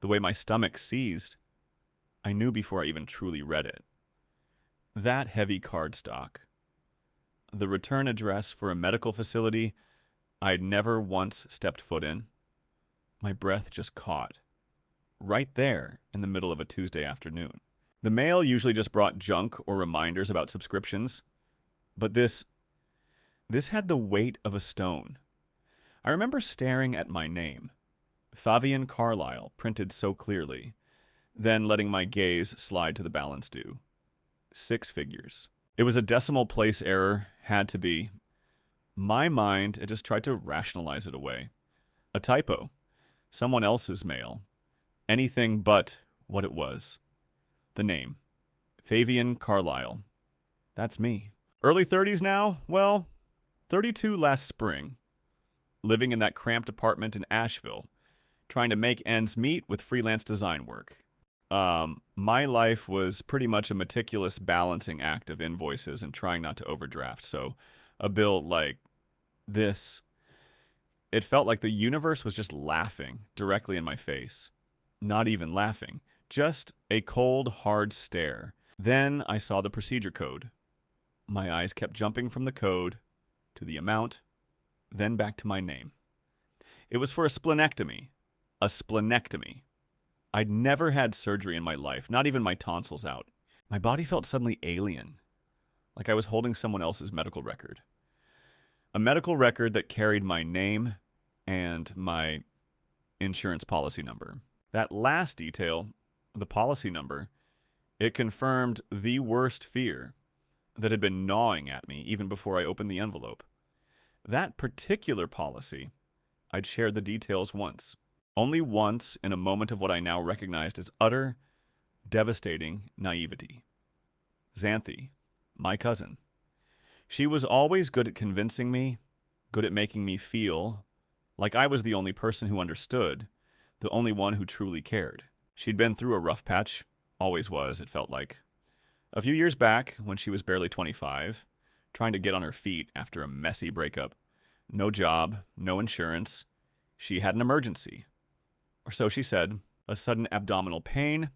the way my stomach seized, I knew before I even truly read it. That heavy cardstock. The return address for a medical facility I'd never once stepped foot in. My breath just caught. Right there in the middle of a Tuesday afternoon. The mail usually just brought junk or reminders about subscriptions, but this had the weight of a stone. I remember staring at my name, Favian Carlisle, printed so clearly, then letting my gaze slide to the balance due. 6 figures. It was a decimal place error, had to be. My mind had just tried to rationalize it away. A typo. Someone else's mail. Anything but what it was. The name. Favian Carlisle. That's me. Early 30s now? Well, 32 last spring. Living in that cramped apartment in Asheville. Trying to make ends meet with freelance design work. My life was pretty much a meticulous balancing act of invoices and trying not to overdraft. So a bill like this, it felt like the universe was just laughing directly in my face. Not even laughing, just a cold, hard stare. Then I saw the procedure code. My eyes kept jumping from the code to the amount, then back to my name. It was for a splenectomy. A splenectomy. I'd never had surgery in my life, not even my tonsils out. My body felt suddenly alien, like I was holding someone else's medical record. A medical record that carried my name and my insurance policy number. That last detail, the policy number, it confirmed the worst fear that had been gnawing at me even before I opened the envelope. That particular policy, I'd shared the details once. Only once in a moment of what I now recognized as utter, devastating naivety. Xanthe, my cousin. She was always good at convincing me, good at making me feel like I was the only person who understood, the only one who truly cared. She'd been through a rough patch, always was, it felt like. A few years back, when she was barely 25, trying to get on her feet after a messy breakup. No job, no insurance. She had an emergency. Or so she said, a sudden abdominal pain,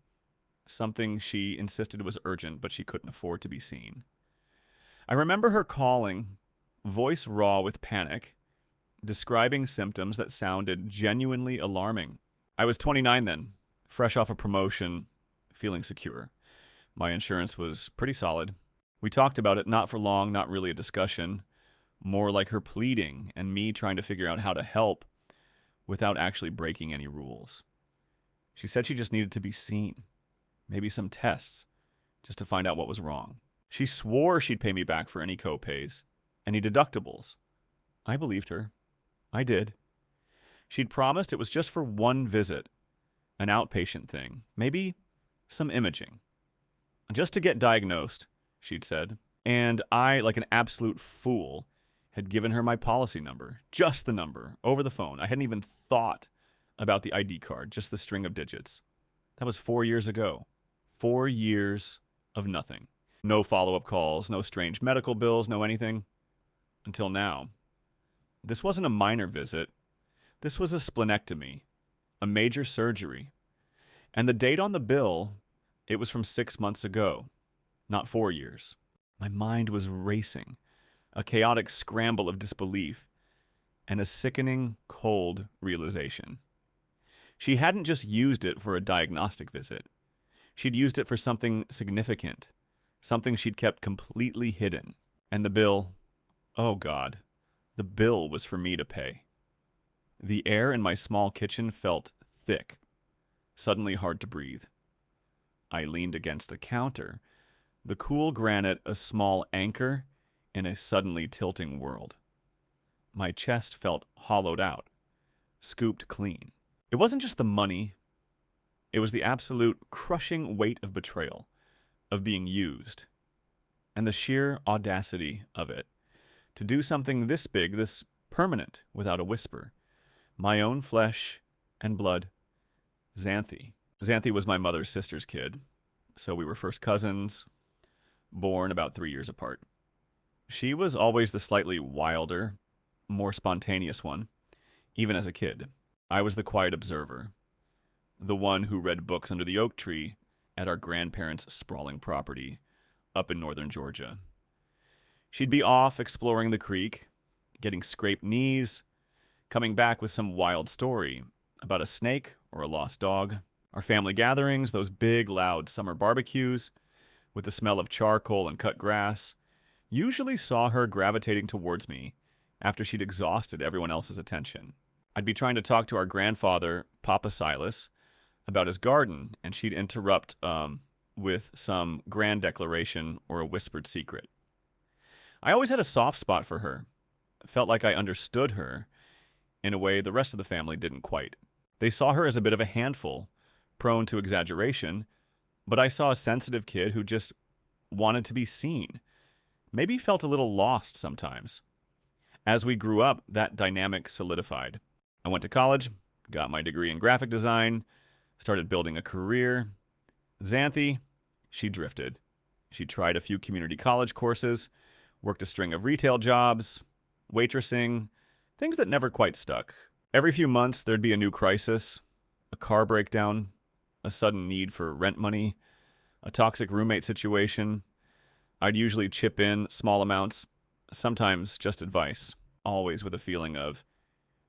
something she insisted was urgent, but she couldn't afford to be seen. I remember her calling, voice raw with panic, describing symptoms that sounded genuinely alarming. I was 29 then, fresh off a promotion, feeling secure. My insurance was pretty solid. We talked about it, not for long, not really a discussion, more like her pleading and me trying to figure out how to help without actually breaking any rules. She said she just needed to be seen, maybe some tests, just to find out what was wrong. She swore she'd pay me back for any co-pays, any deductibles. I believed her. I did. She'd promised it was just for one visit, an outpatient thing, maybe some imaging. Just to get diagnosed, she'd said. And I, like an absolute fool, had given her my policy number, just the number, over the phone. I hadn't even thought about the ID card, just the string of digits. That was 4 years ago. 4 years of nothing. No follow-up calls, no strange medical bills, no anything. Until now. This wasn't a minor visit. This was a splenectomy, a major surgery. And the date on the bill, it was from 6 months ago, not 4 years. My mind was racing. A chaotic scramble of disbelief, and a sickening, cold realization. She hadn't just used it for a diagnostic visit. She'd used it for something significant, something she'd kept completely hidden. And the bill, oh God, the bill was for me to pay. The air in my small kitchen felt thick, suddenly hard to breathe. I leaned against the counter, the cool granite a small anchor in a suddenly tilting world. My chest felt hollowed out, scooped clean. It wasn't just the money. It was the absolute crushing weight of betrayal, of being used, and the sheer audacity of it. To do something this big, this permanent, without a whisper. My own flesh and blood. Xanthe. Xanthe was my mother's sister's kid, so we were first cousins, born about 3 years apart. She was always the slightly wilder, more spontaneous one, even as a kid. I was the quiet observer, the one who read books under the oak tree at our grandparents' sprawling property up in northern Georgia. She'd be off exploring the creek, getting scraped knees, coming back with some wild story about a snake or a lost dog. Our family gatherings, those big, loud summer barbecues with the smell of charcoal and cut grass, usually saw her gravitating towards me after she'd exhausted everyone else's attention. I'd be trying to talk to our grandfather, Papa Silas, about his garden, and she'd interrupt with some grand declaration or a whispered secret. I always had a soft spot for her. Felt like I understood her in a way the rest of the family didn't quite. They saw her as a bit of a handful, prone to exaggeration, but I saw a sensitive kid who just wanted to be seen. Maybe felt a little lost sometimes. As we grew up, that dynamic solidified. I went to college, got my degree in graphic design, started building a career. Xanthe, she drifted. She tried a few community college courses, worked a string of retail jobs, waitressing, things that never quite stuck. Every few months, there'd be a new crisis, a car breakdown, a sudden need for rent money, a toxic roommate situation. I'd usually chip in small amounts, sometimes just advice, always with a feeling of,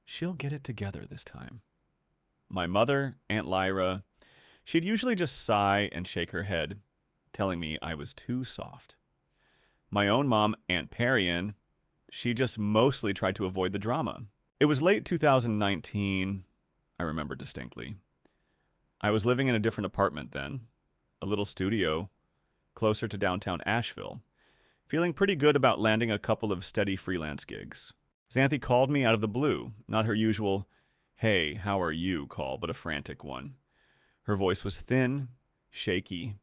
she'll get it together this time. My mother, Aunt Lyra, she'd usually just sigh and shake her head, telling me I was too soft. My own mom, Aunt Perian, she just mostly tried to avoid the drama. It was late 2019, I remember distinctly. I was living in a different apartment then, a little studio closer to downtown Asheville, feeling pretty good about landing a couple of steady freelance gigs. Xanthe called me out of the blue, not her usual, "Hey, how are you?" call, but a frantic one. Her voice was thin, shaky.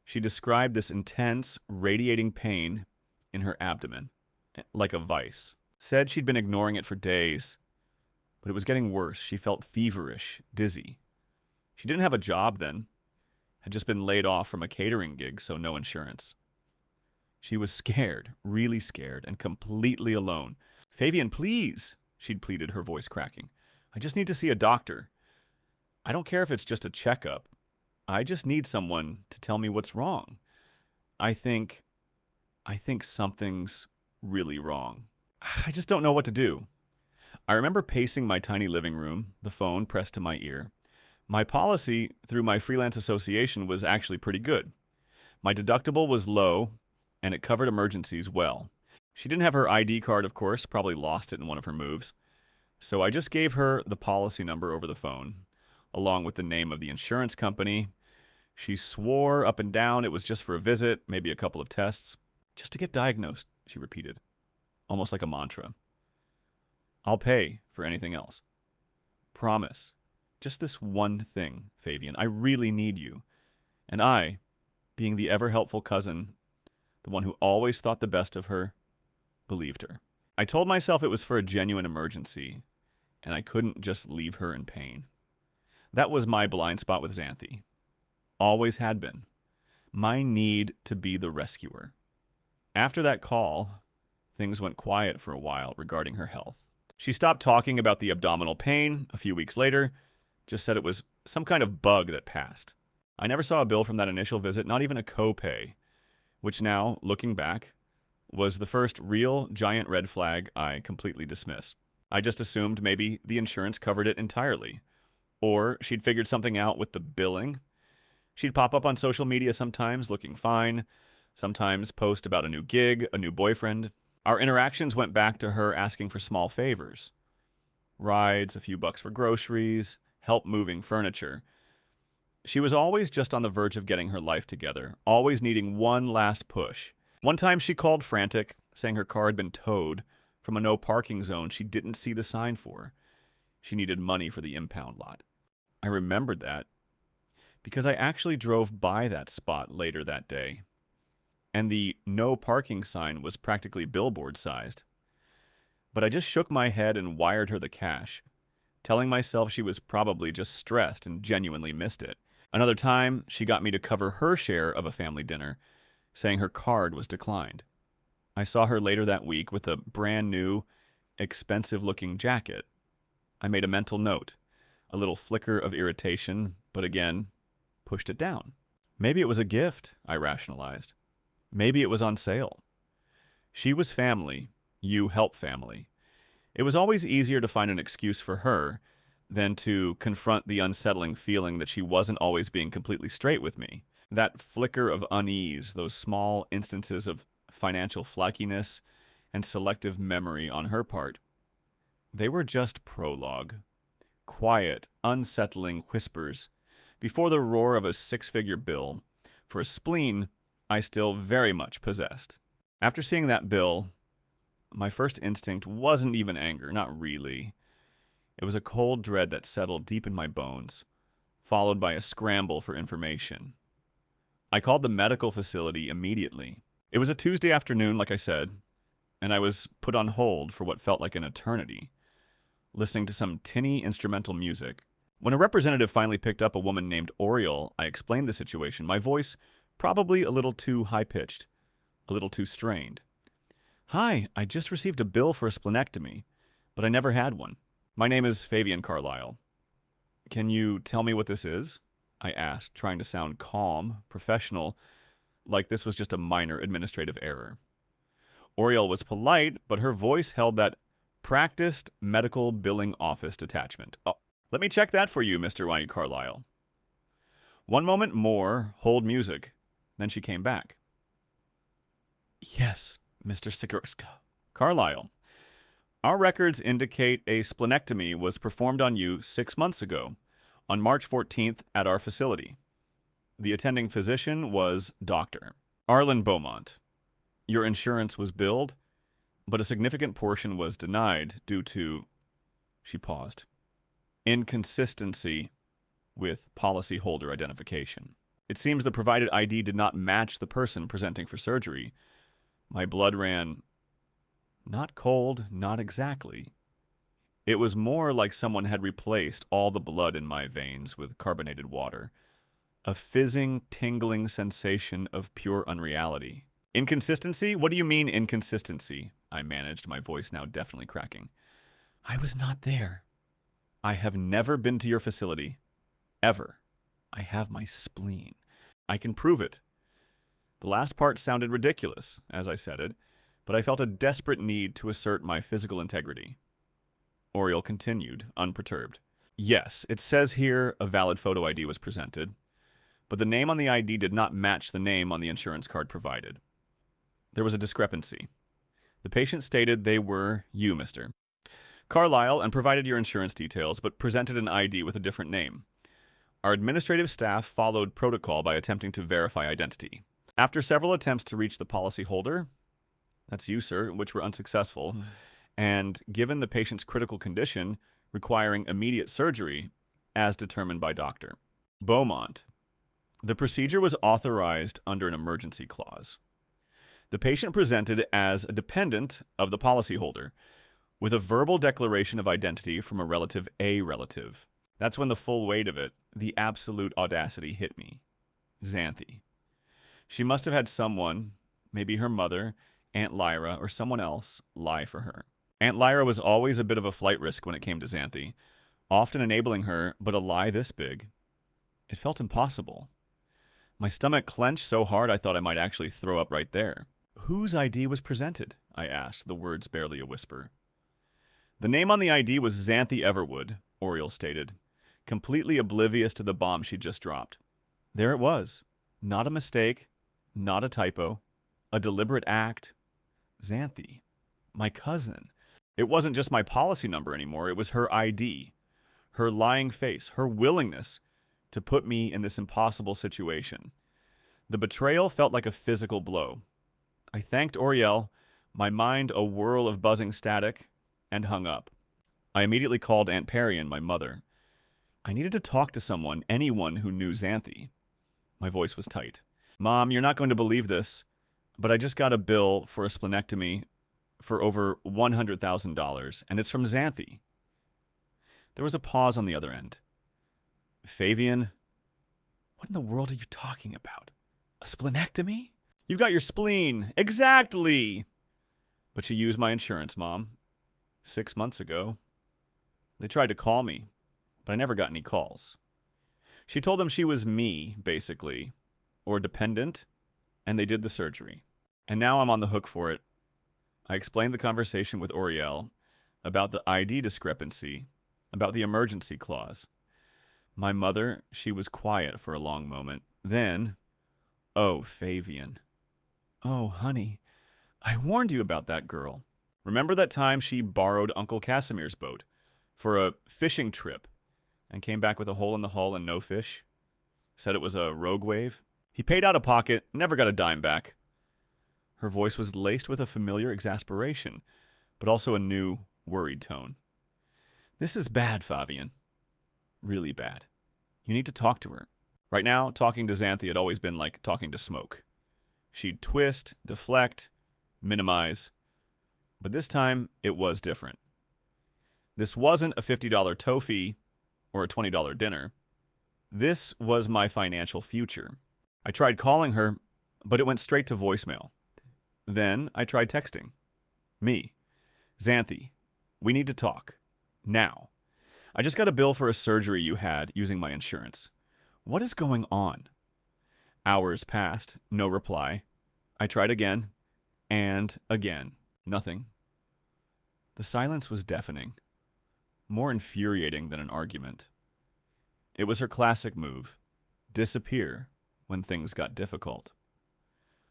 She described this intense, radiating pain in her abdomen, like a vice. Said she'd been ignoring it for days, but it was getting worse. She felt feverish, dizzy. She didn't have a job then, had just been laid off from a catering gig, so no insurance. She was scared, really scared, and completely alone. "Favian, please," she'd pleaded, her voice cracking. "I just need to see a doctor. I don't care if it's just a checkup. I just need someone to tell me what's wrong. I think something's really wrong. I just don't know what to do." I remember pacing my tiny living room, the phone pressed to my ear. My policy through my freelance association was actually pretty good. My deductible was low, and it covered emergencies well. She didn't have her ID card, of course, probably lost it in one of her moves. So I just gave her the policy number over the phone, along with the name of the insurance company. She swore up and down it was just for a visit, maybe a couple of tests. "Just to get diagnosed," she repeated, almost like a mantra. "I'll pay for anything else. Promise. Just this one thing, Favian. I really need you." And I, being the ever-helpful cousin, the one who always thought the best of her, believed her. I told myself it was for a genuine emergency, and I couldn't just leave her in pain. That was my blind spot with Xanthe. Always had been. My need to be the rescuer. After that call, things went quiet for a while regarding her health. She stopped talking about the abdominal pain a few weeks later, just said it was some kind of bug that passed. I never saw a bill from that initial visit, not even a copay, which now, looking back, was the first real giant red flag I completely dismissed. I just assumed maybe the insurance covered it entirely, or she'd figured something out with the billing. She'd pop up on social media sometimes looking fine, sometimes post about a new gig, a new boyfriend. Our interactions went back to her asking for small favors. Rides, a few bucks for groceries, help moving furniture. She was always just on the verge of getting her life together, always needing one last push. One time she called frantic, saying her car had been towed from a no parking zone she didn't see the sign for. She needed money for the impound lot. I remembered that because I actually drove by that spot later that day, and the no parking sign was practically billboard-sized. But I just shook my head and wired her the cash, telling myself she was probably just stressed and genuinely missed it. Another time, she got me to cover her share of a family dinner, saying her card was declined. I saw her later that week with a brand new, expensive-looking jacket. I made a mental note. A little flicker of irritation, but again, pushed it down. Maybe it was a gift, I rationalized. Maybe it was on sale. She was family. You help family. It was always easier to find an excuse for her than to confront the unsettling feeling that she wasn't always being completely straight with me. That flicker of unease, those small instances of financial flakiness and selective memory on her part, they were just prologue. Quiet, unsettling whispers before the roar of a six-figure bill for a spleen I still very much possessed. After seeing that bill, my first instinct wasn't even anger, not really. It was a cold dread that settled deep in my bones, followed by a scramble for information. I called the medical facility immediately. It was a Tuesday afternoon, like I said, and I was put on hold for what felt like an eternity, listening to some tinny instrumental music. When a representative finally picked up a woman named Oriole, I explained the situation, my voice probably a little too high-pitched, a little too strained. "Hi, I just received a bill for a splenectomy, but I never had one. My name is Favian Carlisle. Can you tell me what this is?" I asked, trying to sound calm, professional, like this was just a minor administrative error. Oriole was polite, but her voice held that practiced medical billing office detachment. "Oh, let me check that for you, Mr. Y. Carlisle." One moment more, hold music. Then she came back. "Yes, Mr. Sigurska." "Carlisle, our records indicate a splenectomy was performed on you 6 months ago, on March 14th at our facility. The attending physician was Dr. Arlen Beaumont. Your insurance was billed, but a significant portion was denied due to," she paused, "inconsistency with policyholder identification. It seems the provided ID did not match the person presenting for surgery." My blood ran, not cold, not exactly. It was more like someone had replaced all the blood in my veins with carbonated water. A fizzing, tingling sensation of pure unreality. "Inconsistency? What do you mean, inconsistency?" I managed, my voice now definitely cracking. "I was not there. I have never been to your facility. Ever. I have my spleen. I can prove it." The last part sounded ridiculous, as I said it, but I felt a desperate need to assert my physical integrity. Oriole continued, unperturbed. "Yes, it says here a valid photo ID was presented, but the name on the ID did not match the name on the insurance card provided. There was a discrepancy. The patient stated they were you, Mr. Carlisle, and provided your insurance details, but presented an ID with a different name. Our administrative staff followed protocol by attempting to verify identity. After several attempts to reach the policyholder, that's you, sir, which were unsuccessful, and given the patient's critical condition requiring immediate surgery, as determined by Dr. Beaumont, the procedure was authorized under an emergency clause. The patient presented as a dependent of the policyholder, with a verbal declaration of identity from a relative A relative. That's when the full weight of it, the absolute audacity, hit me. Xanthe. She must have had someone, maybe her mother, Aunt Lyra, or someone else, lie for her. Aunt Lyra was always a bit of a flight risk when it came to Xanthe, often enabling her, but a lie this big. It felt impossible. My stomach clenched so hard I thought I might actually throw up right there. "Whose ID was presented?" I asked, the words barely a whisper. "The name on the ID was Xanthe Everwood," Oriole stated, completely oblivious to the bomb she'd just dropped. There it was. Not a mistake, not a typo, a deliberate act. Xanthe. My cousin. It wasn't just my policy number anymore, it was her ID. Her lying face, her willingness to put me in this impossible situation. The betrayal felt like a physical blow. I thanked Oriole, my mind a whirl of buzzing static, and hung up. I immediately called Aunt Perry, my mother. I needed to talk to someone, anyone who knew Xanthe. My voice was tight. "Mom, you're not going to believe this, but I just got a bill for a splenectomy for over $100,000, and it's from Xanthe." There was a pause on the other end. "Favian, what in the world are you talking about? A splenectomy? You've got your spleen. Exactly. But she used my insurance, Mom. 6 months ago. They tried to call me. but I never got any calls. She told them she was me, basically, or dependent, and they did the surgery. And now I'm on the hook for it. I explained the conversation with Oriel about the ID discrepancy, about the emergency clause. My mother, she was quiet for a long moment. Then, oh, Favian. Oh, honey, I warned you about that girl. Remember that time she borrowed Uncle Casimir's boat for a fishing trip and came back with a hole in the hull and no fish? Said it was a rogue wave? He paid out of pocket, never got a dime back. Her voice was laced with a familiar exasperation, but also a new, worried tone. This is bad, Favian. Really bad. You need to talk to her. Right now, talking to Xanthe had always been like talking to smoke. She'd twist, deflect, minimize. But this time, it was different. This wasn't a $50 tow fee or a $20 dinner. This was my financial future. I tried calling her, but it went straight to voicemail. Then I tried texting. Me. Xanthe, we need to talk. Now. I just got a bill for a surgery you had using my insurance. What is going on? Hours passed, no reply. I tried again, and again. Nothing. The silence was deafening, more infuriating than an argument. It was her classic move, disappear when things got difficult.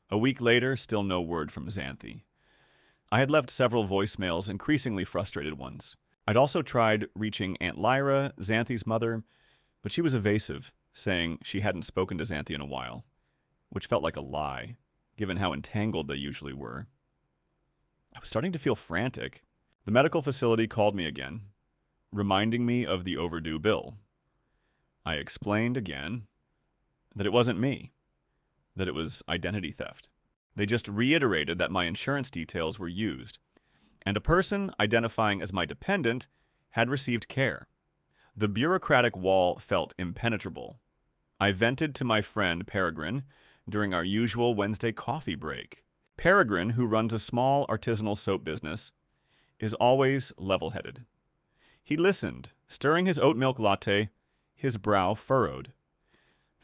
A week later, still no word from Xanthe. I had left several voicemails, increasingly frustrated ones. I'd also tried reaching Aunt Lyra, Xanthe's mother, but she was evasive, saying she hadn't spoken to Xanthe in a while, which felt like a lie, given how entangled they usually were. I was starting to feel frantic. The medical facility called me again, reminding me of the overdue bill. I explained again that it wasn't me, that it was identity theft. They just reiterated that my insurance details were used, and a person identifying as my dependent had received care. The bureaucratic wall felt impenetrable. I vented to my friend Peregrine during our usual Wednesday coffee break. Peregrine, who runs a small artisanal soap business, is always level-headed. He listened, stirring his oat milk latte, his brow furrowed.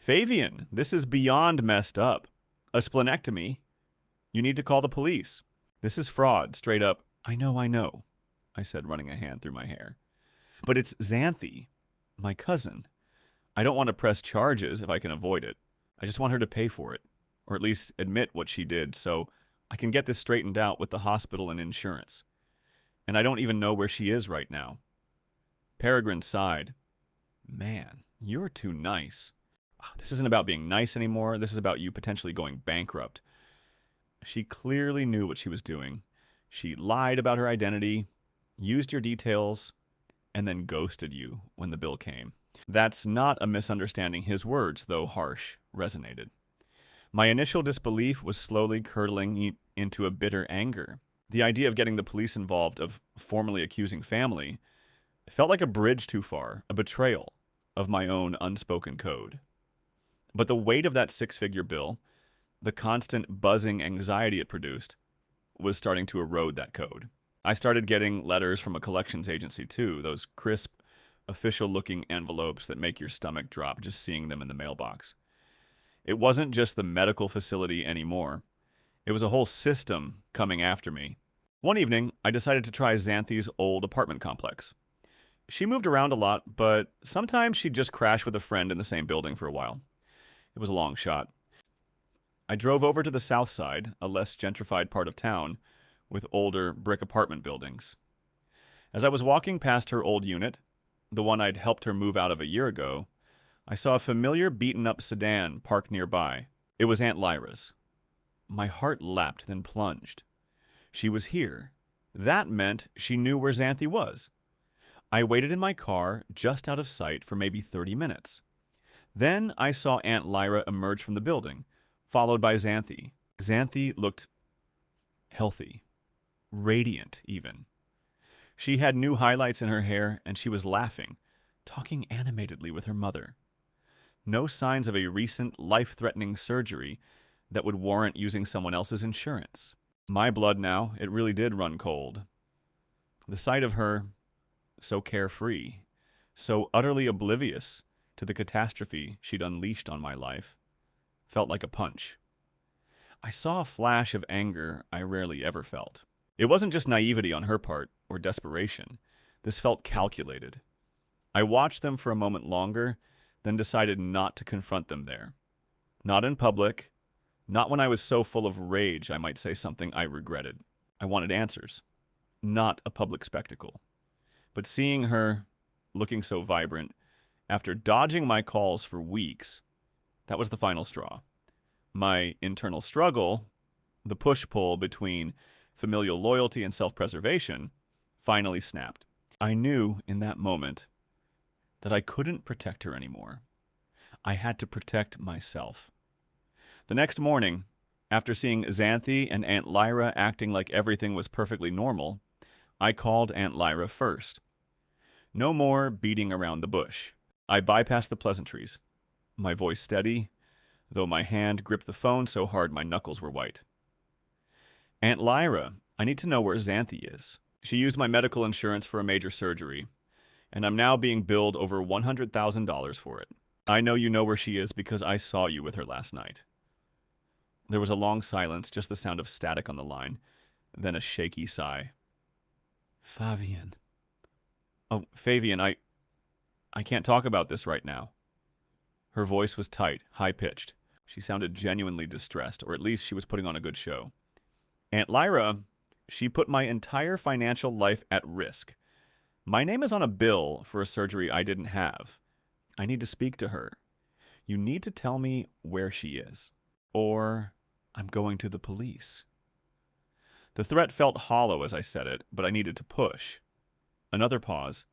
Favian, this is beyond messed up. A splenectomy. You need to call the police. This is fraud, straight up. I know, I said, running a hand through my hair. But it's Xanthe, my cousin. I don't want to press charges if I can avoid it. I just want her to pay for it, or at least admit what she did, so I can get this straightened out with the hospital and insurance. And I don't even know where she is right now. Peregrine sighed. Man, you're too nice. This isn't about being nice anymore. This is about you potentially going bankrupt. She clearly knew what she was doing. She lied about her identity, used your details, and then ghosted you when the bill came. That's not a misunderstanding. His words, though harsh, resonated. My initial disbelief was slowly curdling into a bitter anger. The idea of getting the police involved, of formally accusing family, felt like a bridge too far, a betrayal of my own unspoken code. But the weight of that six-figure bill, the constant buzzing anxiety it produced, was starting to erode that code. I started getting letters from a collections agency too, those crisp, official-looking envelopes that make your stomach drop just seeing them in the mailbox. It wasn't just the medical facility anymore. It was a whole system coming after me. One evening, I decided to try Xanthe's old apartment complex. She moved around a lot, but sometimes she'd just crash with a friend in the same building for a while. It was a long shot. I drove over to the south side, a less gentrified part of town, with older brick apartment buildings. As I was walking past her old unit, the one I'd helped her move out of a year ago, I saw a familiar beaten-up sedan parked nearby. It was Aunt Lyra's. My heart leapt, then plunged. She was here. That meant she knew where Xanthe was. I waited in my car, just out of sight, for maybe 30 minutes. Then I saw Aunt Lyra emerge from the building, followed by Xanthe. Xanthe looked healthy, radiant even. She had new highlights in her hair, and she was laughing, talking animatedly with her mother. No signs of a recent life-threatening surgery that would warrant using someone else's insurance. My blood now, it really did run cold. The sight of her, so carefree, so utterly oblivious to the catastrophe she'd unleashed on my life, felt like a punch. I saw a flash of anger I rarely ever felt. It wasn't just naivety on her part or desperation. This felt calculated. I watched them for a moment longer, then decided not to confront them there. Not in public, not when I was so full of rage I might say something I regretted. I wanted answers, not a public spectacle. But seeing her, looking so vibrant, after dodging my calls for weeks, that was the final straw. My internal struggle, the push-pull between familial loyalty and self-preservation, finally snapped. I knew in that moment that I couldn't protect her anymore. I had to protect myself. The next morning, after seeing Xanthe and Aunt Lyra acting like everything was perfectly normal, I called Aunt Lyra first. No more beating around the bush. I bypassed the pleasantries, my voice steady, though my hand gripped the phone so hard my knuckles were white. Aunt Lyra, I need to know where Xanthe is. She used my medical insurance for a major surgery, and I'm now being billed over $100,000 for it. I know you know where she is because I saw you with her last night. There was a long silence, just the sound of static on the line, then a shaky sigh. Favian. Oh, Favian, I can't talk about this right now. Her voice was tight, high-pitched. She sounded genuinely distressed, or at least she was putting on a good show. Aunt Lyra, she put my entire financial life at risk. My name is on a bill for a surgery I didn't have. I need to speak to her. You need to tell me where she is, or I'm going to the police. The threat felt hollow as I said it, but I needed to push. Another pause.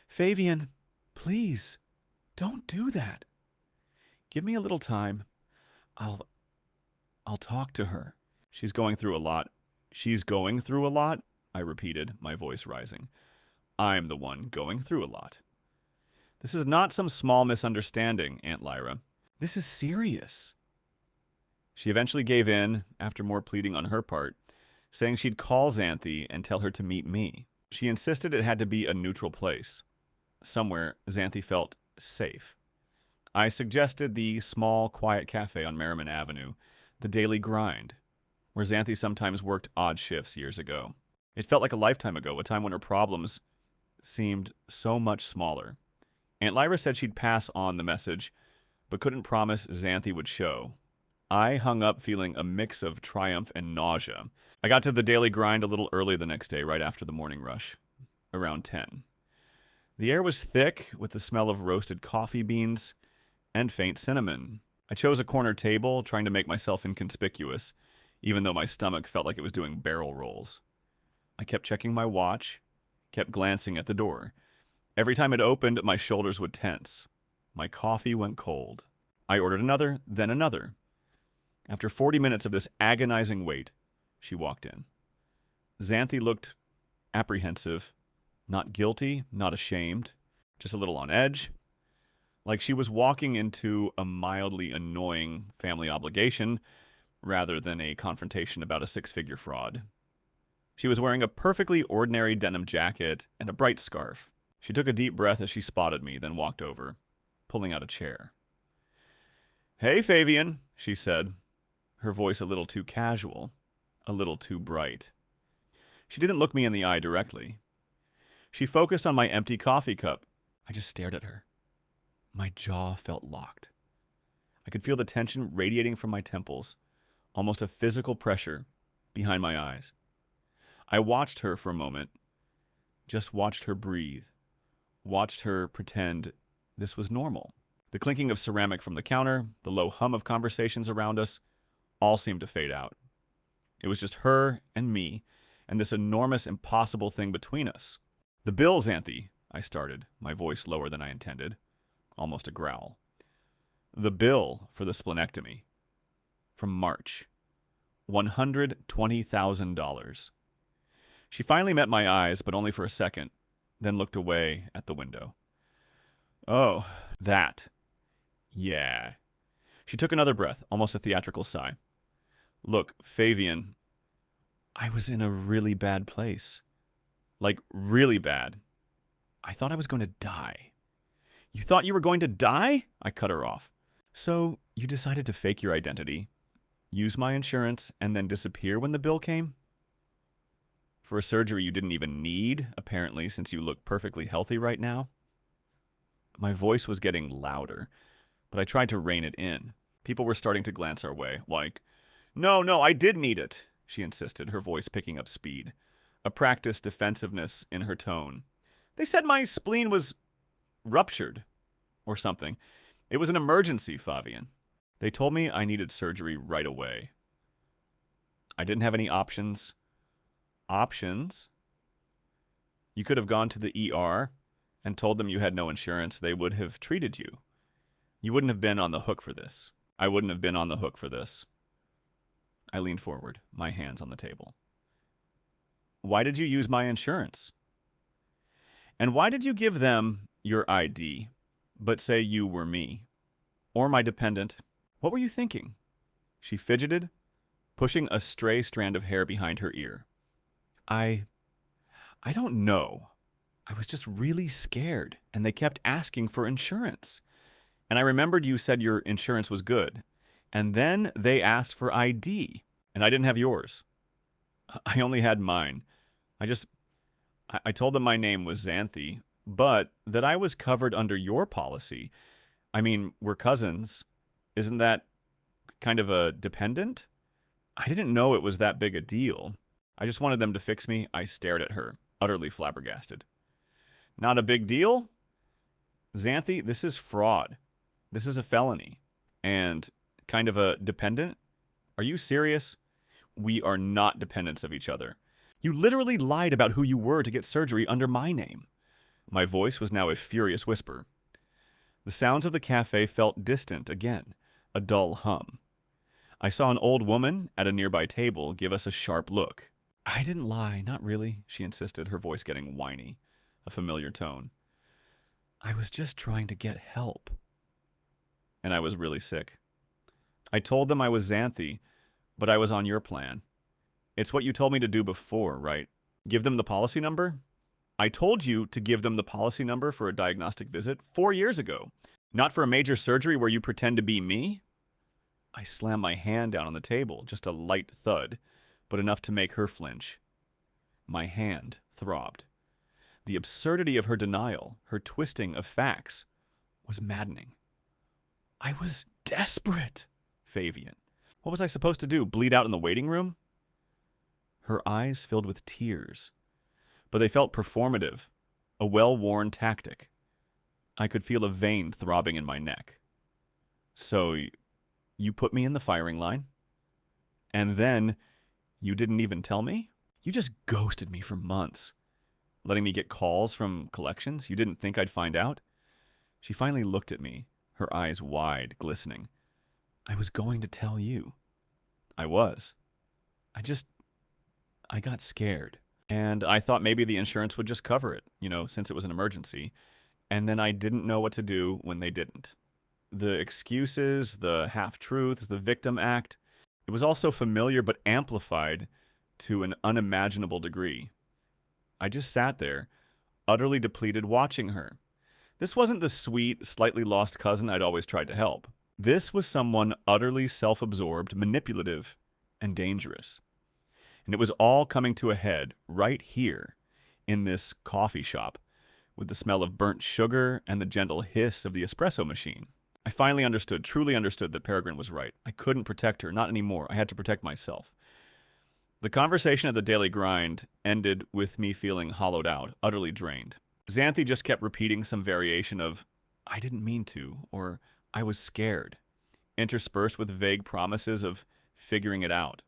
Favian, please, don't do that. Give me a little time. I'll talk to her. She's going through a lot. She's going through a lot, I repeated, my voice rising. I'm the one going through a lot. This is not some small misunderstanding, Aunt Lyra. This is serious. She eventually gave in, after more pleading on her part, saying she'd call Xanthe and tell her to meet me. She insisted it had to be a neutral place, somewhere Xanthe felt safe. I suggested the small, quiet cafe on Merriman Avenue, the Daily Grind, where Xanthe sometimes worked odd shifts years ago. It felt like a lifetime ago, a time when her problems seemed so much smaller. Aunt Lyra said she'd pass on the message, but couldn't promise Xanthe would show. I hung up feeling a mix of triumph and nausea. I got to the Daily Grind a little early the next day, right after the morning rush, around 10. The air was thick with the smell of roasted coffee beans and faint cinnamon. I chose a corner table, trying to make myself inconspicuous, even though my stomach felt like it was doing barrel rolls. I kept checking my watch, kept glancing at the door. Every time it opened, my shoulders would tense. My coffee went cold. I ordered another, then another. After 40 minutes of this agonizing wait, she walked in. Xanthe looked apprehensive, not guilty, not ashamed, just a little on edge, like she was walking into a mildly annoying family obligation rather than a confrontation about a six-figure fraud. She was wearing a perfectly ordinary denim jacket and a bright scarf. She took a deep breath as she spotted me, then walked over, pulling out a chair. Hey, Favian, she said, her voice a little too casual, a little too bright. She didn't look me in the eye directly. She focused on my empty coffee cup. I just stared at her. My jaw felt locked. I could feel the tension radiating from my temples, almost a physical pressure behind my eyes. I watched her for a moment, just watched her breathe, watched her pretend this was normal. The clinking of ceramic from the counter, the low hum of conversations around us, all seemed to fade out. It was just her and me, and this enormous, impossible thing between us. The bill, Xanthe, I started, my voice lower than I intended, almost a growl. The bill for the splenectomy. From March. $120,000. She finally met my eyes, but only for a second, then looked away at the window. Oh, that. Yeah. She took another breath, almost a theatrical sigh. Look, Favian, I was in a really bad place. Like, really bad. I thought I was going to die. You thought you were going to die? I cut her off. So you decided to fake your identity, use my insurance, and then disappear when the bill came? For a surgery you didn't even need, apparently, since you look perfectly healthy right now? My voice was getting louder, but I tried to rein it in. People were starting to glance our way, like, No, I did need it, she insisted, her voice picking up speed, a practiced defensiveness in her tone. They said my spleen was ruptured, or something. It was an emergency, Favian. They told me I needed surgery right away. I didn't have any options. Options? You could have gone to the ER and told them you had no insurance. They would have treated you. You wouldn't have been on the hook for this. I wouldn't have been on the hook for this. I leaned forward, my hands on the table. Why did you use my insurance? And why did you give them your ID, but say you were me? Or my dependent? What were you thinking? She fidgeted, pushing a stray strand of hair behind her ear. I don't know. I was just really scared, and they kept asking for insurance. And I remembered you said your insurance was good. And then they asked for ID, and I didn't have yours. I only had mine. I told them my name was Xanthe, but that I was covered under your policy. I mean, we're cousins. Isn't that kind of a dependent? I didn't know it was that big a deal. I just wanted them to fix me. I stared at her, utterly flabbergasted. Not a big deal? Xanthe, this is fraud. This is a felony. And kind of a dependent? Are you serious? We are not dependents of each other. You literally lied about who you were to get surgery under my name. My voice was now a furious whisper. The sounds of the cafe felt distant again, a dull hum. I saw an old woman at a nearby table give us a sharp look. I didn't lie, not really, she insisted, her voice getting whiny, a familiar tone. I was just trying to get help. And I was really sick. I told them I was Xanthe, but I was on your plan. It's what you told me to do before, right? Give them the policy number? I told you to give them the policy number for a diagnostic visit 4 years ago, not for a major surgery where you pretend to be me. I slammed my hand down on the table, just a light thud, but enough to make her flinch. My hand throbbed. The absurdity of her denial, her twisting of facts, was maddening. I was desperate, Favian. What was I supposed to do, bleed out in the waiting room? Her eyes filled with tears, but they felt performative, a well-worn tactic. I could feel a vein throbbing in my neck. So, you put me in the firing line? And then, you didn't even tell me? You just ghosted me for months, letting me get calls from collections. You didn't think I'd find out? She finally looked at me, her eyes wide, glistening. I was going to tell you. I was. I got scared. And I thought maybe the insurance would just cover it, since it was an emergency. And then I didn't know what to do when they didn't. The excuses, the half-truths, the victim act, it was all so familiar but amplified to an unimaginable degree. I just sat there, utterly depleted, watching her. This wasn't the sweet, slightly lost cousin I'd always tried to help. This was someone utterly self-absorbed, manipulative, and dangerous. And it was all coming to a head right here in this coffee shop with the smell of burnt sugar and the gentle hiss of the espresso machine. I finally understood, truly understood that Peregrine was right. I couldn't protect her, not anymore. I had to protect myself. The conversation at the Daily Grind ended with me feeling hollowed out, utterly drained. Xanthe just kept repeating some variation of, I didn't mean to, or I was scared, interspersed with vague promises of figuring it out.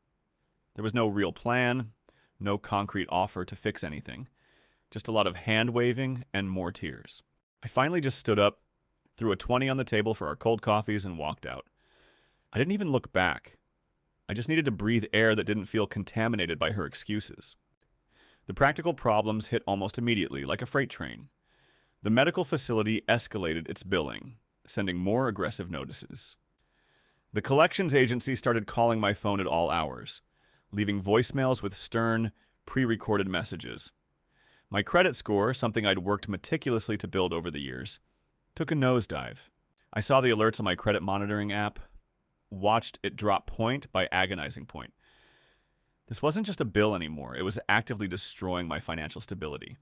There was no real plan, no concrete offer to fix anything, just a lot of hand-waving and more tears. I finally just stood up, threw a 20 on the table for our cold coffees, and walked out. I didn't even look back. I just needed to breathe air that didn't feel contaminated by her excuses. The practical problems hit almost immediately, like a freight train. The medical facility escalated its billing, sending more aggressive notices. The collections agency started calling my phone at all hours, leaving voicemails with stern, pre-recorded messages. My credit score, something I'd worked meticulously to build over the years, took a nosedive. I saw the alerts on my credit monitoring app, watched it drop point by agonizing point. This wasn't just a bill anymore. It was actively destroying my financial stability.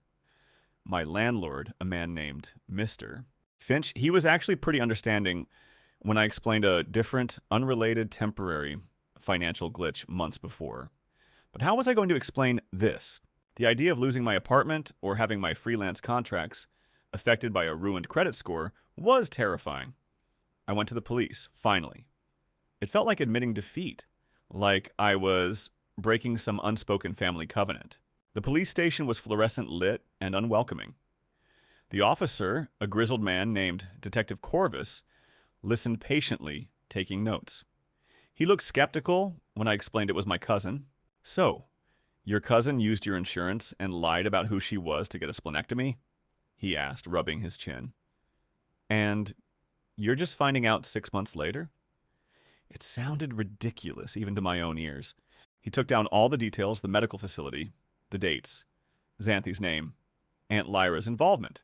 My landlord, a man named Mr. Finch, he was actually pretty understanding when I explained a different, unrelated, temporary financial glitch months before. But how was I going to explain this? The idea of losing my apartment or having my freelance contracts affected by a ruined credit score was terrifying. I went to the police, finally. It felt like admitting defeat, like I was breaking some unspoken family covenant. The police station was fluorescent lit and unwelcoming. The officer, a grizzled man named Detective Corvus, listened patiently, taking notes. He looked skeptical when I explained it was my cousin. So, your cousin used your insurance and lied about who she was to get a splenectomy? He asked, rubbing his chin. And you're just finding out 6 months later? It sounded ridiculous, even to my own ears. He took down all the details, the medical facility, the dates, Xanthe's name, Aunt Lyra's involvement.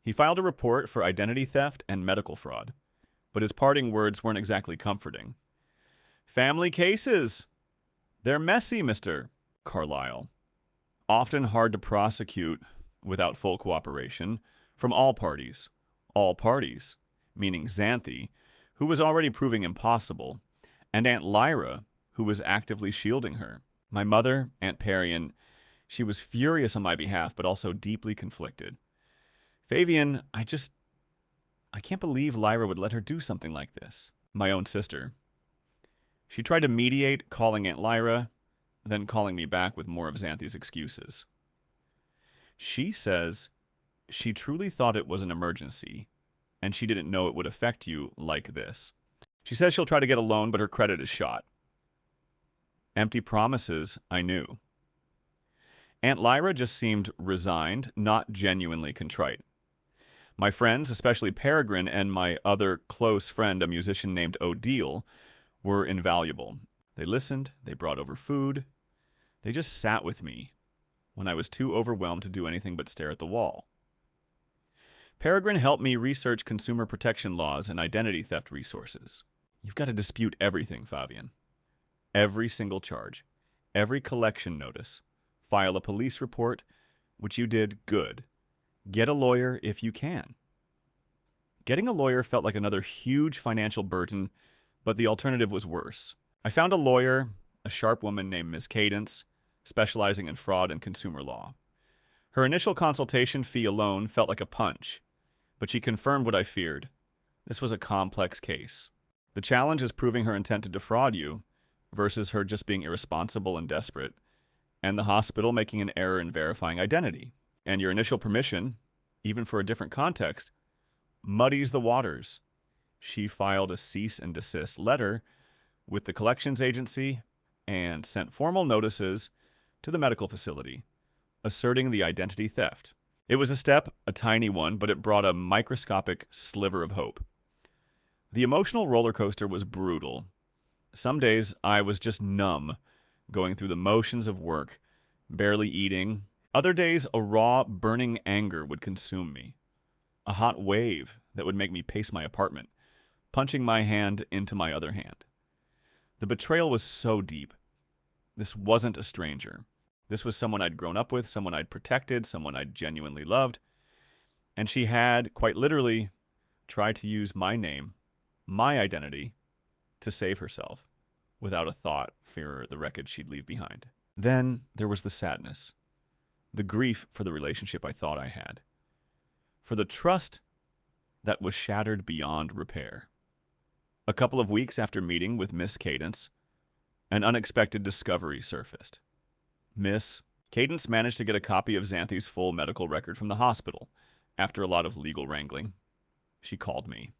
He filed a report for identity theft and medical fraud, but his parting words weren't exactly comforting. Family cases. They're messy, Mr. Carlisle. Often hard to prosecute without full cooperation from all parties. All parties, meaning Xanthe, who was already proving impossible, and Aunt Lyra, who was actively shielding her. My mother, Aunt Perian, she was furious on my behalf, but also deeply conflicted. Favian, I can't believe Lyra would let her do something like this. My own sister. She tried to mediate, calling Aunt Lyra, then calling me back with more of Xanthe's excuses. She says she truly thought it was an emergency, and she didn't know it would affect you like this. She says she'll try to get a loan, but her credit is shot. Empty promises, I knew. Aunt Lyra just seemed resigned, not genuinely contrite. My friends, especially Peregrine and my other close friend, a musician named Odile, were invaluable. They listened, they brought over food, they just sat with me when I was too overwhelmed to do anything but stare at the wall. Peregrine helped me research consumer protection laws and identity theft resources. You've got to dispute everything, Favian. Every single charge, every collection notice, file a police report, which you did good. Get a lawyer if you can. Getting a lawyer felt like another huge financial burden, but the alternative was worse. I found a lawyer, a sharp woman named Miss Cadence, specializing in fraud and consumer law. Her initial consultation fee alone felt like a punch, but she confirmed what I feared. This was a complex case. The challenge is proving her intent to defraud you versus her just being irresponsible and desperate, and the hospital making an error in verifying identity. And your initial permission, even for a different context, muddies the waters. She filed a cease and desist letter with the collections agency and sent formal notices to the medical facility, asserting the identity theft. It was a step, a tiny one, but it brought a microscopic sliver of hope. The emotional roller coaster was brutal. Some days I was just numb, going through the motions of work, barely eating. Other days, a raw, burning anger would consume me. A hot wave that would make me pace my apartment, punching my hand into my other hand. The betrayal was so deep. This wasn't a stranger. This was someone I'd grown up with, someone I'd protected, someone I'd genuinely loved. And she had, quite literally, tried to use my name, my identity, to save herself, without a thought for the wreckage she'd leave behind. Then there was the sadness, the grief for the relationship I thought I had, for the trust that was shattered beyond repair. A couple of weeks after meeting with Miss Cadence, an unexpected discovery surfaced. Miss Cadence managed to get a copy of Xanthe's full medical record from the hospital after a lot of legal wrangling. She called me.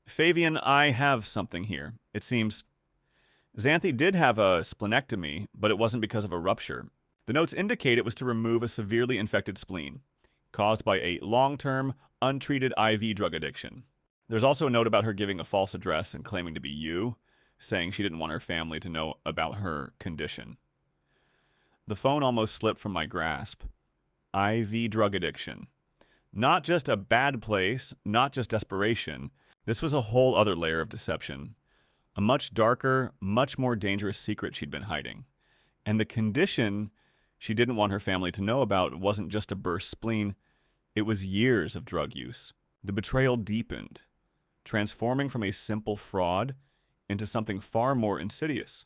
Favian, I have something here. It seems Xanthe did have a splenectomy, but it wasn't because of a rupture. The notes indicate it was to remove a severely infected spleen, caused by a long-term, untreated IV drug addiction. There's also a note about her giving a false address and claiming to be you, saying she didn't want her family to know about her condition. The phone almost slipped from my grasp. IV drug addiction. Not just a bad place, not just desperation. This was a whole other layer of deception. A much darker, much more dangerous secret she'd been hiding. And the condition she didn't want her family to know about wasn't just a burst spleen, it was years of drug use. The betrayal deepened, transforming from a simple fraud into something far more insidious.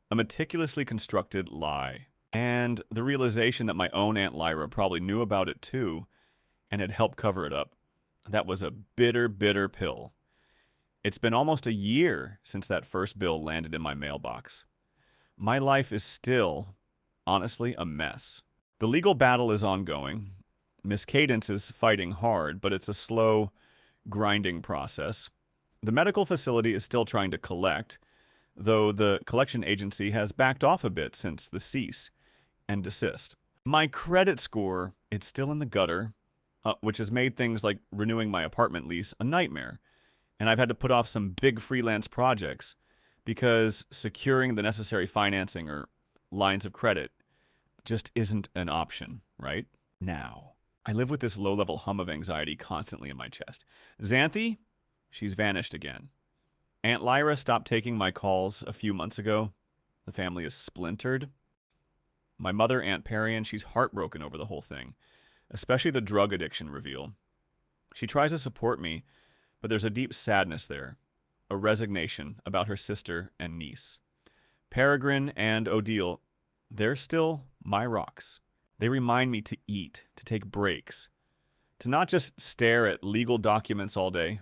A meticulously constructed lie. And the realization that my own Aunt Lyra probably knew about it too, and had helped cover it up. That was a bitter, bitter pill. It's been almost a year since that first bill landed in my mailbox. My life is still, honestly, a mess. The legal battle is ongoing. Miss Cadence is fighting hard, but it's a slow, grinding process. The medical facility is still trying to collect, though the collection agency has backed off a bit since the cease and desist. My credit score, it's still in the gutter, which has made things like renewing my apartment lease a nightmare. And I've had to put off some big freelance projects because securing the necessary financing or lines of credit just isn't an option, right? Now, I live with this low-level hum of anxiety constantly in my chest. Xanthe, she's vanished again. Aunt Lyra stopped taking my calls a few months ago. The family is splintered. My mother, Aunt Perian, she's heartbroken over the whole thing, especially the drug addiction reveal. She tries to support me, but there's a deep sadness there, a resignation about her sister and niece. Peregrine and Odile, they're still my rocks. They remind me to eat, to take breaks, to not just stare at legal documents all day.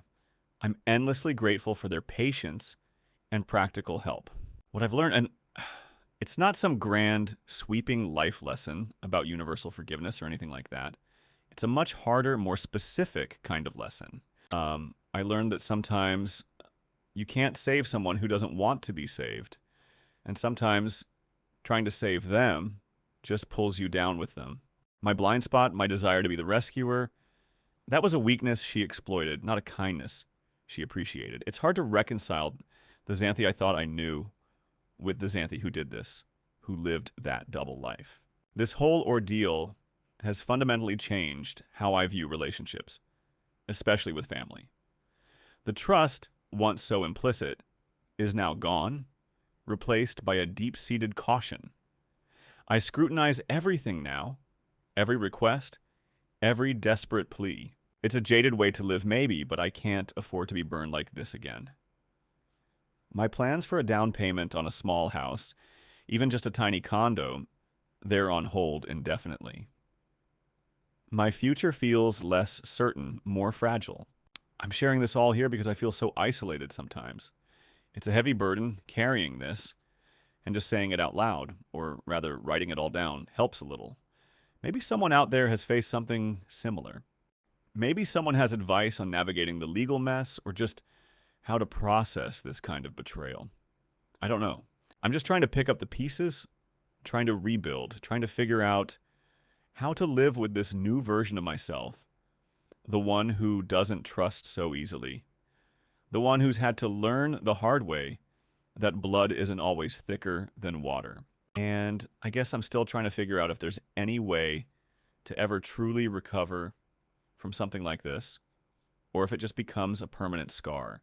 I'm endlessly grateful for their patience and practical help. What I've learned, and it's not some grand, sweeping life lesson about universal forgiveness or anything like that. It's a much harder, more specific kind of lesson. I learned that sometimes you can't save someone who doesn't want to be saved. And sometimes trying to save them just pulls you down with them. My blind spot, my desire to be the rescuer, that was a weakness she exploited, not a kindness she appreciated. It's hard to reconcile the Xanthe I thought I knew with the Xanthe who did this, who lived that double life. This whole ordeal has fundamentally changed how I view relationships, especially with family. The trust, once so implicit, is now gone, replaced by a deep-seated caution. I scrutinize everything now, every request, every desperate plea. It's a jaded way to live maybe, but I can't afford to be burned like this again. My plans for a down payment on a small house, even just a tiny condo, they're on hold indefinitely. My future feels less certain, more fragile. I'm sharing this all here because I feel so isolated sometimes. It's a heavy burden carrying this, and just saying it out loud, or rather writing it all down, helps a little. Maybe someone out there has faced something similar. Maybe someone has advice on navigating the legal mess, or just how to process this kind of betrayal. I don't know. I'm just trying to pick up the pieces, trying to rebuild, trying to figure out how to live with this new version of myself, the one who doesn't trust so easily, the one who's had to learn the hard way that blood isn't always thicker than water. And I guess I'm still trying to figure out if there's any way to ever truly recover from something like this, or if it just becomes a permanent scar.